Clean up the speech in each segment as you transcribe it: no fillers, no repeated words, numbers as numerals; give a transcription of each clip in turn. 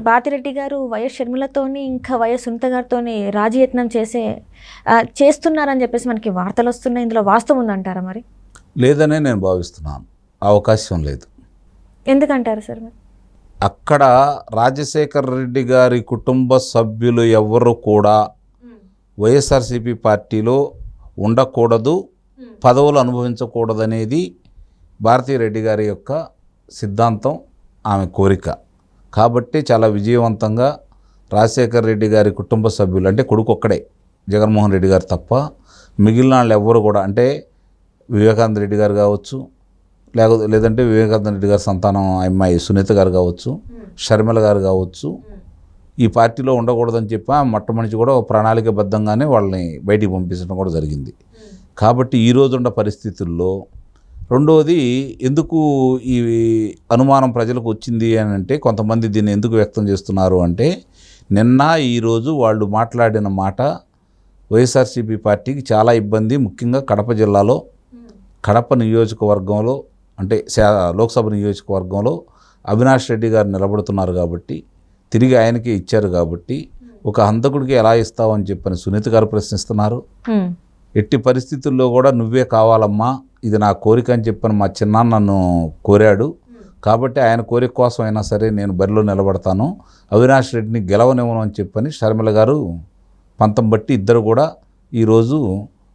భారతిరెడ్డి గారు వైఎస్ షర్మిలతోని ఇంకా వైఎస్ సునీత గారితోని రాజీయత్నం చేస్తున్నారని చెప్పేసి మనకి వార్తలు వస్తున్నాయి. ఇందులో వాస్తవం ఉందంటారా మరి? లేదనే నేను భావిస్తున్నాను. అవకాశం లేదు. ఎందుకంటారు సార్ మరి? అక్కడ రాజశేఖర్ రెడ్డి గారి కుటుంబ సభ్యులు ఎవ్వరు కూడా వైఎస్ఆర్సీపీ పార్టీలో ఉండకూడదు, పదవులు అనుభవించకూడదనేది భారతిరెడ్డి గారి యొక్క సిద్ధాంతం, ఆమె కోరిక. కాబట్టి చాలా విజయవంతంగా రాజశేఖర్ రెడ్డి గారి కుటుంబ సభ్యులు, అంటే కొడుకు ఒక్కడే జగన్మోహన్ రెడ్డి గారు తప్ప మిగిలిన వాళ్ళు ఎవ్వరు కూడా, అంటే వివేకానంద రెడ్డి గారు కావచ్చు, లేదంటే వివేకానంద రెడ్డి గారి సంతానం అమ్మాయి సునీత గారు కావచ్చు, షర్మిల గారు కావచ్చు, ఈ పార్టీలో ఉండకూడదని చెప్పి మొట్టమొదటి కూడా ప్రణాళికబద్ధంగానే వాళ్ళని బయటికి పంపించడం కూడా జరిగింది. కాబట్టి ఈ రోజున్న పరిస్థితుల్లో రెండవది ఎందుకు ఈ అనుమానం ప్రజలకు వచ్చింది అని అంటే, కొంతమంది దీన్ని ఎందుకు వ్యక్తం చేస్తున్నారు అంటే, నిన్న ఈరోజు వాళ్ళు మాట్లాడిన మాట వైఎస్ఆర్సీపీ పార్టీకి చాలా ఇబ్బంది. ముఖ్యంగా కడప జిల్లాలో, కడప నియోజకవర్గంలో, అంటే లోక్సభ నియోజకవర్గంలో అవినాష్ రెడ్డి గారు నిలబడుతున్నారు కాబట్టి, తిరిగి ఆయనకి ఇచ్చారు కాబట్టి, ఒక హంతకుడికి ఎలా ఇస్తావని చెప్పని సునీత గారు ప్రశ్నిస్తున్నారు. ఎట్టి పరిస్థితుల్లో కూడా నువ్వే కావాలమ్మా, ఇది నా కోరిక అని చెప్పని మా చిన్నాన్న నన్ను కోరాడు, కాబట్టి ఆయన కోరిక కోసం అయినా సరే నేను బరిలో నిలబడతాను, అవినాష్ రెడ్డిని గెలవనివ్వను అని చెప్పని షర్మిల గారు పంతం బట్టి ఇద్దరు కూడా ఈరోజు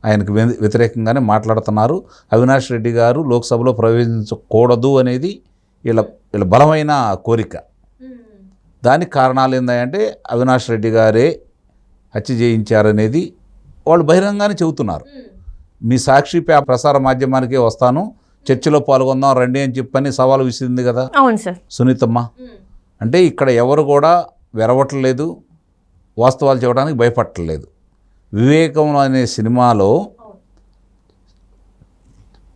ఆయనకు వ్యతిరేకంగానే మాట్లాడుతున్నారు. అవినాష్ రెడ్డి గారు లోక్సభలో ప్రవేశించకూడదు అనేది వీళ్ళ బలమైన కోరిక. దానికి కారణాలు ఏంటంటే అవినాష్ రెడ్డి గారే హత్య చేయించారనేది వాళ్ళు బహిరంగానే చెబుతున్నారు. మీ సాక్షి ప్రసార మాధ్యమానికే వస్తాను, చర్చలో పాల్గొందాం రండి అని చెప్పని సవాలు విసిరింది కదా సునీతమ్మ. అంటే ఇక్కడ ఎవరు కూడా వెరవట్లేదు, వాస్తవాలు చెప్పడానికి భయపడలేదు. వివేకం అనే సినిమాలో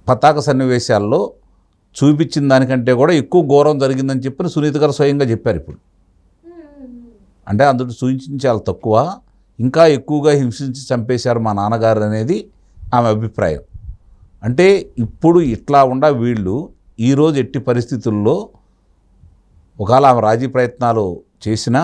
పతాక సన్నివేశాల్లో చూపించిన దానికంటే కూడా ఎక్కువ ఘోరం జరిగిందని చెప్పని సునీత గారు స్వయంగా చెప్పారు. ఇప్పుడు అంటే అందులో సూచించి చాలా తక్కువ, ఇంకా ఎక్కువగా హింసించి చంపేశారు మా నాన్నగారు అనేది ఆమె అభిప్రాయం. అంటే ఇప్పుడు ఇట్లా వీళ్ళు ఈరోజు ఎట్టి పరిస్థితుల్లో ఒకవేళ ఆమె రాజీ ప్రయత్నాలు చేసినా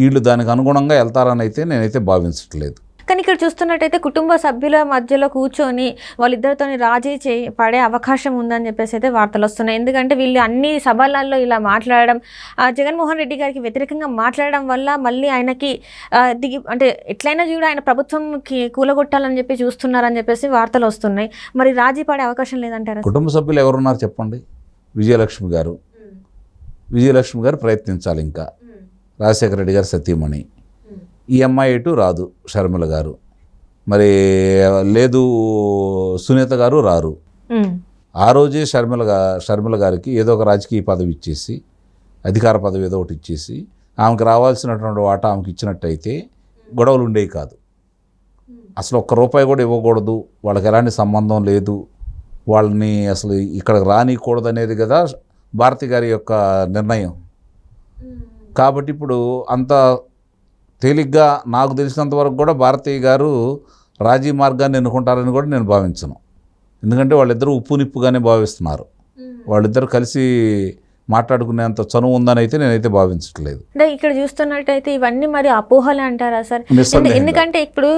వీళ్ళు దానికి అనుగుణంగా వెళ్తారని అయితే నేనైతే భావించట్లేదు. కానీ ఇక్కడ చూస్తున్నట్టయితే కుటుంబ సభ్యుల మధ్యలో కూర్చొని వాళ్ళిద్దరితో రాజీ పడే అవకాశం ఉందని చెప్పేసి అయితే వార్తలు వస్తున్నాయి. ఎందుకంటే వీళ్ళు అన్ని సభలలో ఇలా మాట్లాడడం, జగన్మోహన్ రెడ్డి గారికి వ్యతిరేకంగా మాట్లాడడం వల్ల మళ్ళీ ఆయనకి అంటే ఎట్లయినా చూడ ఆయన ప్రభుత్వంకి కూలగొట్టాలని చెప్పి చూస్తున్నారని చెప్పేసి వార్తలు వస్తున్నాయి. మరి రాజీ పడే అవకాశం లేదంటారా? కుటుంబ సభ్యులు ఎవరున్నారు చెప్పండి? విజయలక్ష్మి గారు ప్రయత్నించాలి, ఇంకా రాజశేఖర రెడ్డి గారు సతీమణి, ఈ అమ్మాయి ఎటు రాదు షర్మిల గారు, మరి లేదు సునీత గారు రారు. ఆ రోజే షర్మిల గారికి ఏదో ఒక రాజకీయ పదవి ఇచ్చేసి, అధికార పదవి ఏదో ఒకటి ఇచ్చేసి ఆమెకు రావాల్సినటువంటి వాటా ఆమెకు ఇచ్చినట్టయితే గొడవలు ఉండేవి కాదు. అసలు ఒక్క రూపాయి కూడా ఇవ్వకూడదు, వాళ్ళకి ఎలాంటి సంబంధం లేదు, వాళ్ళని అసలు ఇక్కడికి రానికూడదు అనేది కదా భారతి గారి యొక్క నిర్ణయం. కాబట్టి ఇప్పుడు అంత తేలిగ్గా నాకు తెలిసినంత వరకు కూడా భారతీయ గారు రాజీ మార్గాన్ని ఎన్నుకుంటారని కూడా నేను భావించను. ఎందుకంటే వాళ్ళిద్దరూ ఉప్పు నిప్పుగానే భావిస్తున్నారు. వాళ్ళిద్దరూ కలిసి మాట్లాడుకునేంత చనువు ఉందని అయితే నేనైతే భావించట్లేదు. అంటే ఇక్కడ చూస్తున్నట్టయితే ఇవన్నీ మరి అపోహలే అంటారా సార్? ఎందుకంటే ఇప్పుడు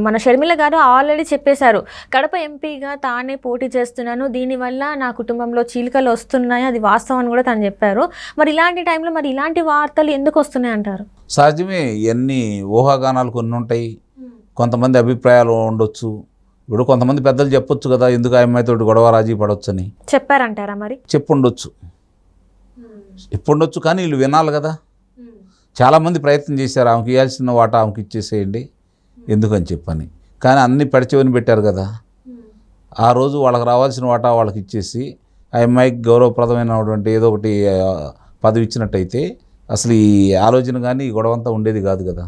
మన షర్మిల గారు ఆల్రెడీ చెప్పేశారు, కడప ఎంపీగా తానే పోటీ చేస్తున్నాను, దీనివల్ల నా కుటుంబంలో చీలికలు వస్తున్నాయి, అది వాస్తవం అని కూడా తను చెప్పారు. మరి ఇలాంటి టైంలో మరి ఇలాంటి వార్తలు ఎందుకు వస్తున్నాయి అంటారు? సహజమే, ఇవన్నీ ఊహాగానాలు కొన్ని ఉంటాయి, కొంతమంది అభిప్రాయాలు ఉండొచ్చు. ఇప్పుడు కొంతమంది పెద్దలు చెప్పొచ్చు కదా, ఎందుకు ఆ అమ్మాయితో గొడవ రాజీ పడవచ్చు అని చెప్పారంటారా? మరి చెప్పుండొచ్చు, కానీ వీళ్ళు వినాలి కదా. చాలామంది ప్రయత్నం చేశారు, ఆమెకి ఇవ్వాల్సిన వాటా ఆమెకి ఇచ్చేసేయండి ఎందుకని చెప్పని, కానీ అన్నీ పెడచెవిని పెట్టారు కదా. ఆ రోజు వాళ్ళకి రావాల్సిన వాటా వాళ్ళకి ఇచ్చేసి ఆ అమ్మాయికి గౌరవప్రదమైనటువంటి ఏదో ఒకటి పదవి ఇచ్చినట్టయితే అసలు ఈ ఆలోచన కానీ ఈ గొడవంతా ఉండేది కాదు కదా.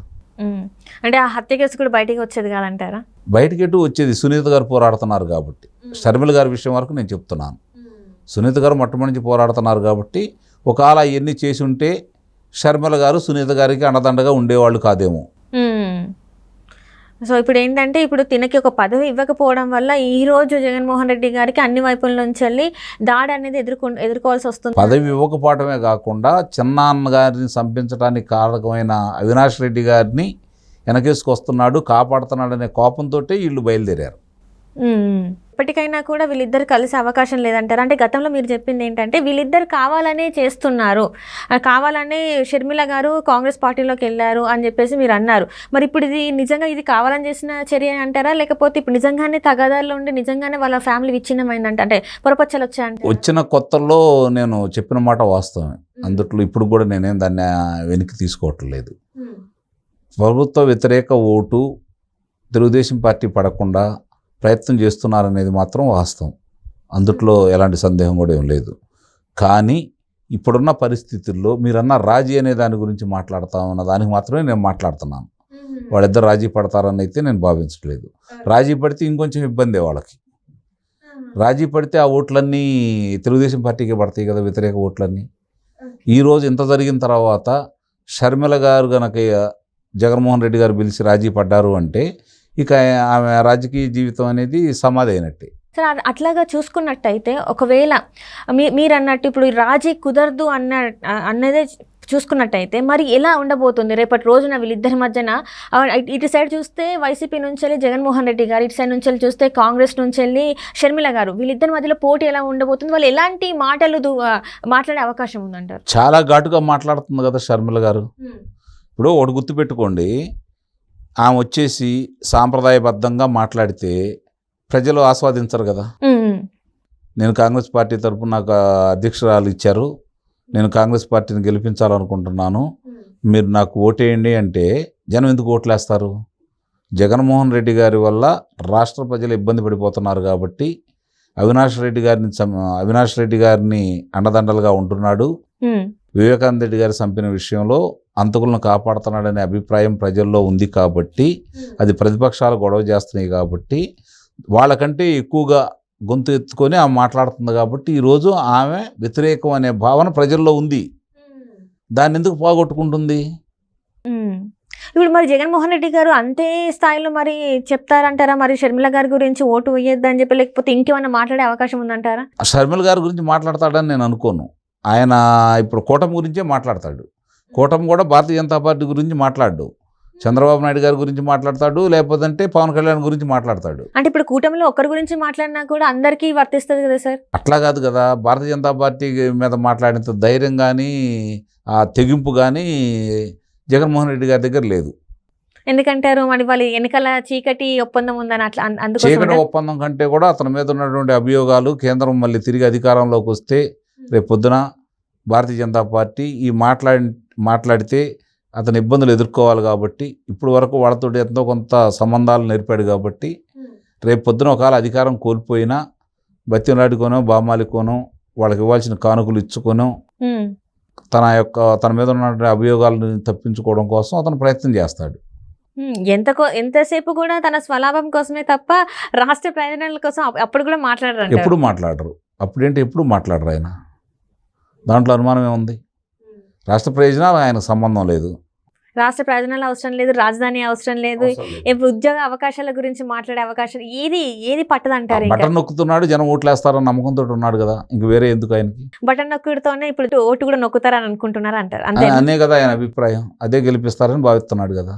అంటే ఆ హత్య కేసు కూడా బయటికి వచ్చేది కాదంటారా? బయటికి ఎటు వచ్చేది, సునీత గారు పోరాడుతున్నారు కాబట్టి. షర్మిల గారి విషయం వరకు నేను చెప్తున్నాను, సునీత గారు మొట్టమొదటి పోరాడుతున్నారు కాబట్టి ఒకవేళ ఇవన్నీ చేసి ఉంటే షర్మిల గారు సునీత గారికి అండదండగా ఉండేవాళ్ళు కాదేమో. సో ఇప్పుడు ఏంటంటే ఇప్పుడు తినకి ఒక పదవి ఇవ్వకపోవడం వల్ల ఈ రోజు జగన్మోహన్ రెడ్డి గారికి అన్ని వైపుల నుంచి వెళ్ళి దాడి అనేది ఎదుర్కోవాల్సి వస్తుంది. పదవి ఇవ్వకపోవడమే కాకుండా చిన్నాన్న గారిని చంపించడానికి కారకమైన అవినాష్ రెడ్డి గారిని వెనకేసుకొస్తున్నాడు, కాపాడుతున్నాడు అనే కోపంతో వీళ్ళు బయలుదేరారు. ఇప్పటికైనా కూడా వీళ్ళిద్దరు కలిసే అవకాశం లేదంటారు. అంటే గతంలో మీరు చెప్పింది ఏంటంటే వీళ్ళిద్దరు కావాలనే చేస్తున్నారు, కావాలనే షర్మిల గారు కాంగ్రెస్ పార్టీలోకి వెళ్ళారు అని చెప్పేసి మీరు అన్నారు. మరి ఇప్పుడు ఇది నిజంగా ఇది కావాలని చేసిన చర్య అంటారా, లేకపోతే ఇప్పుడు నిజంగానే తగాదాల్లో ఉండి నిజంగానే వాళ్ళ ఫ్యామిలీ విచ్ఛిన్నమైందంట, అంటే పొరపచ్చలు వచ్చాయంటే? వచ్చిన కొత్తల్లో నేను చెప్పిన మాట వాస్తవమే. అందుట్లో ఇప్పుడు కూడా నేనేం దాన్ని వెనక్కి తీసుకోవట్లేదు. ప్రభుత్వ వ్యతిరేక ఓటు తెలుగుదేశం పార్టీ పడకుండా ప్రయత్నం చేస్తున్నారనేది మాత్రం వాస్తవం. అందుట్లో ఎలాంటి సందేహం కూడా ఏం లేదు. కానీ ఇప్పుడున్న పరిస్థితుల్లో మీరన్న రాజీ అనే దాని గురించి మాట్లాడతామన్న దానికి మాత్రమే నేను మాట్లాడుతున్నాను. వాళ్ళిద్దరు రాజీ పడతారని అయితే నేను భావించట్లేదు. రాజీ పడితే ఇంకొంచెం ఇబ్బందే వాళ్ళకి. రాజీ పడితే ఆ ఓట్లన్నీ తెలుగుదేశం పార్టీకి పడతాయి కదా, వ్యతిరేక ఓట్లన్నీ. ఈరోజు ఇంత జరిగిన తర్వాత షర్మిల గారు కనుక జగన్మోహన్ రెడ్డి గారు పిలిచి రాజీ పడ్డారు అంటే ఇక ఆమె రాజకీయ జీవితం అనేది సమాధి అయినట్టే. సార్ అట్లాగా చూసుకున్నట్టయితే ఒకవేళ మీరు అన్నట్టు ఇప్పుడు రాజీ కుదరదు అన్నదే చూసుకున్నట్టయితే మరి ఎలా ఉండబోతుంది రేపటి రోజున వీళ్ళిద్దరి మధ్యన? ఇటు సైడ్ చూస్తే వైసీపీ నుంచి వెళ్ళి జగన్మోహన్ రెడ్డి గారు, ఇటు సైడ్ నుంచి వెళ్ళి చూస్తే కాంగ్రెస్ నుంచి వెళ్ళి షర్మిల గారు, వీళ్ళిద్దరి మధ్యలో పోటీ ఎలా ఉండబోతుంది? వాళ్ళు ఎలాంటి మాటలు మాట్లాడే అవకాశం ఉందంటారు? చాలా ఘాటుగా మాట్లాడుతుంది కదా షర్మిల గారు. ఇప్పుడు ఒకటి గుర్తుపెట్టుకోండి, ఆమె వచ్చేసి సాంప్రదాయబద్ధంగా మాట్లాడితే ప్రజలు ఆస్వాదించరు కదా. నేను కాంగ్రెస్ పార్టీ తరఫున నాకు అధ్యక్షురాలు ఇచ్చారు, నేను కాంగ్రెస్ పార్టీని గెలిపించాలనుకుంటున్నాను, మీరు నాకు ఓటేయండి అంటే జనం ఎందుకు ఓట్లేస్తారు? జగన్మోహన్ రెడ్డి గారి వల్ల రాష్ట్ర ప్రజలు ఇబ్బంది పడిపోతున్నారు కాబట్టి అవినాష్ రెడ్డి గారిని అండదండలుగా ఉంటున్నాడు. వివేకానంద రెడ్డి గారి చంపిన విషయంలో అంతకులను కాపాడుతున్నాడనే అభిప్రాయం ప్రజల్లో ఉంది కాబట్టి, అది ప్రతిపక్షాలు గొడవ చేస్తున్నాయి కాబట్టి వాళ్ళకంటే ఎక్కువగా గొంతు ఎత్తుకొని ఆమె మాట్లాడుతుంది కాబట్టి ఈరోజు ఆమె వ్యతిరేకం అనే భావన ప్రజల్లో ఉంది. దాన్ని ఎందుకు పోగొట్టుకుంటుంది? ఇప్పుడు మరి జగన్మోహన్ రెడ్డి గారు అంతే స్థాయిలో మరి చెప్తారంటారా మరి షర్మిల గారి గురించి ఓటు వేయొద్దని చెప్పి, లేకపోతే ఇంకేమైనా మాట్లాడే అవకాశం ఉందంటారా? షర్మిల గారి గురించి మాట్లాడతాడని నేను అనుకోను. ఆయన ఇప్పుడు కూటమి గురించే మాట్లాడతాడు. కూటమి కూడా భారతీయ జనతా పార్టీ గురించి మాట్లాడు, చంద్రబాబు నాయుడు గారి గురించి మాట్లాడతాడు, లేకపోతే పవన్ కళ్యాణ్ గురించి మాట్లాడతాడు. అంటే ఇప్పుడు కూటమిలో ఒకరి గురించి మాట్లాడినా కూడా అందరికీ వర్తిస్తుంది కదా సార్? అట్లా కాదు కదా. భారతీయ జనతా పార్టీ మీద మాట్లాడినంత ధైర్యం కానీ ఆ తెగింపు కానీ జగన్మోహన్ రెడ్డి గారి దగ్గర లేదు. ఎందుకంటారు? మరి వాళ్ళ ఎన్నికల చీకటి ఒప్పందం ఉందని అట్లా చీకటి ఒప్పందం కంటే కూడా అతని మీద ఉన్నటువంటి అభియోగాలు, కేంద్రం మళ్ళీ తిరిగి అధికారంలోకి వస్తే రేపు పొద్దున భారతీయ జనతా పార్టీ ఈ మాట్లాడితే అతను ఇబ్బందులు ఎదుర్కోవాలి కాబట్టి ఇప్పుడు వరకు వాళ్ళతో ఎంతో కొంత సంబంధాలు నేర్పాడు కాబట్టి రేపు పొద్దున ఒకవేళ అధికారం కోల్పోయినా బతిమలాడుకోనో బామాలికోనో వాళ్ళకి ఇవ్వాల్సిన కానుకలు ఇచ్చుకోనో తన మీద ఉన్న అభియోగాలను తప్పించుకోవడం కోసం అతను ప్రయత్నం చేస్తాడు. ఎంతసేపు కూడా తన స్వలాభం కోసమే తప్ప రాష్ట్ర ప్రయోజనాల కోసం అప్పుడు కూడా మాట్లాడరు. ఎప్పుడు మాట్లాడరు. అప్పుడేంటి ఎప్పుడు మాట్లాడరు ఆయన. దాంట్లో అనుమానం ఏముంది? రాష్ట్ర ప్రయోజనాలు ఆయనకు సంబంధం లేదు. రాష్ట్ర ప్రయోజనాలు అవసరం లేదు, రాజధాని అవసరం లేదు, ఇప్పుడు ఉద్యోగ అవకాశాల గురించి మాట్లాడే అవకాశం ఏది పట్టదంటారు? బటన్ నొక్కుతున్నాడు, జనం ఓట్లేస్తారని నమ్మకంతో ఉన్నాడు కదా, ఇంక వేరే ఎందుకు ఆయనకి? బటన్ నొక్కుడుతోనే ఇప్పుడు ఓటు కూడా నొక్కుతారని అనుకుంటున్నారు అంటారు. అనే కదా ఆయన అభిప్రాయం. అదే గెలిపిస్తారని భావిస్తున్నాడు కదా.